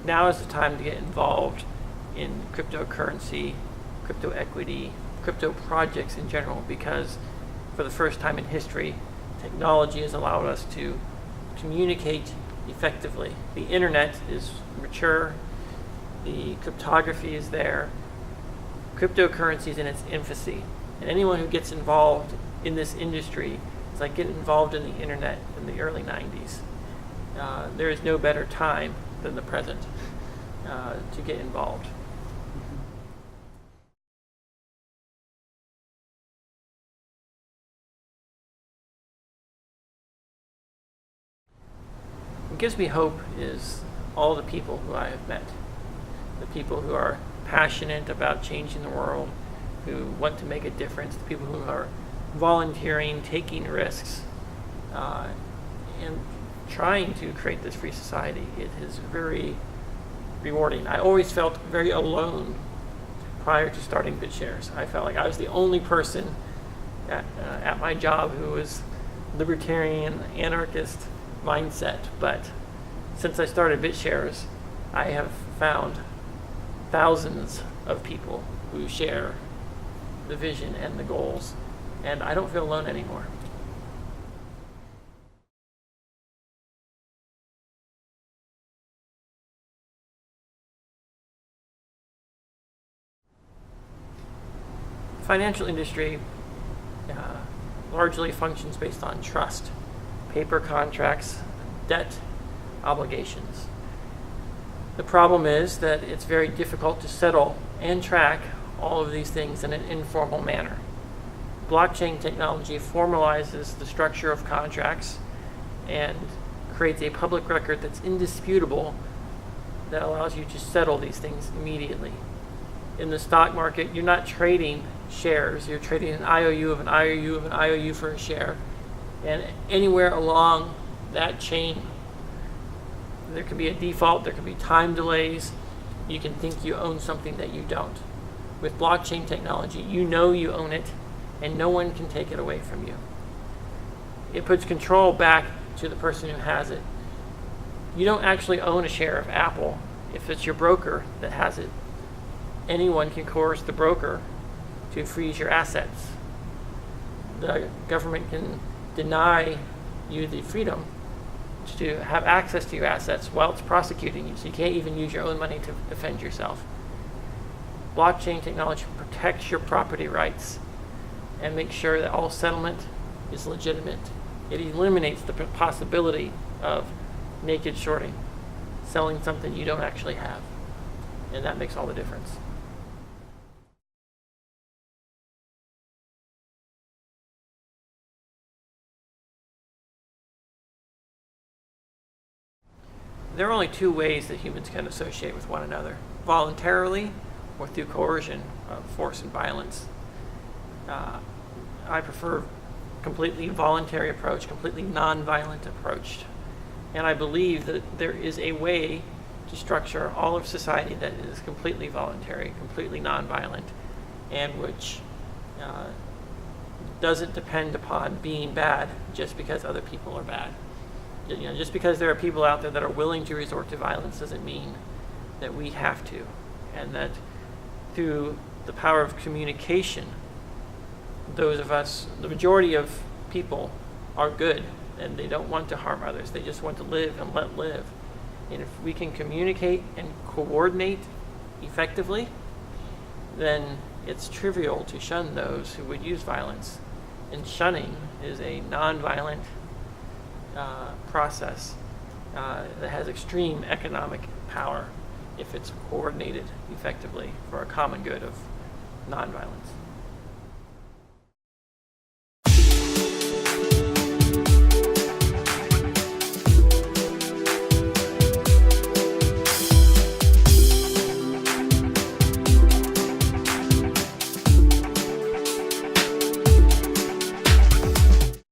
now is the time to get involved in cryptocurrency, crypto equity, crypto projects in general, because for the first time in history, technology has allowed us to communicate effectively. The internet is mature, the cryptography is there, cryptocurrency is in its infancy, and anyone who gets involved in this industry is like getting involved in the internet in the early 90s. There is no better time than the present to get involved. What gives me hope is all the people who I have met, the people who are passionate about changing the world, who want to make a difference, the people who are volunteering, taking risks, and trying to create this free society. It is very rewarding. I always felt very alone prior to starting Bitshares. I felt like I was the only person at my job who was libertarian, anarchist mindset. But since I started Bitshares, I have found thousands of people who share the vision and the goals, and I don't feel alone anymore. The financial industry largely functions based on trust, paper contracts, debt, obligations. The problem is that it's very difficult to settle and track all of these things in an informal manner. Blockchain technology formalizes the structure of contracts and creates a public record that's indisputable that allows you to settle these things immediately. In the stock market, you're not trading shares, you're trading an IOU of an IOU of an IOU for a share. And anywhere along that chain, there can be a default, there can be time delays, you can think you own something that you don't. With blockchain technology, you know you own it, and no one can take it away from you. It puts control back to the person who has it. You don't actually own a share of Apple if it's your broker that has it. Anyone can coerce the broker to freeze your assets. The government can deny you the freedom to have access to your assets while it's prosecuting you, so you can't even use your own money to defend yourself. Blockchain technology protects your property rights and makes sure that all settlement is legitimate. It eliminates the possibility of naked shorting, selling something you don't actually have, and that makes all the difference. There are only two ways that humans can associate with one another: voluntarily or through coercion of force and violence. I prefer completely voluntary approach, completely non-violent approach. And I believe that there is a way to structure all of society that is completely voluntary, completely non-violent, and which doesn't depend upon being bad just because other people are bad. Just because there are people out there that are willing to resort to violence doesn't mean that we have to. And that through the power of communication, those of us, the majority of people, are good and they don't want to harm others. They just want to live and let live. And if we can communicate and coordinate effectively, then it's trivial to shun those who would use violence. And shunning is a non-violent process that has extreme economic power if it's coordinated effectively for a common good of nonviolence.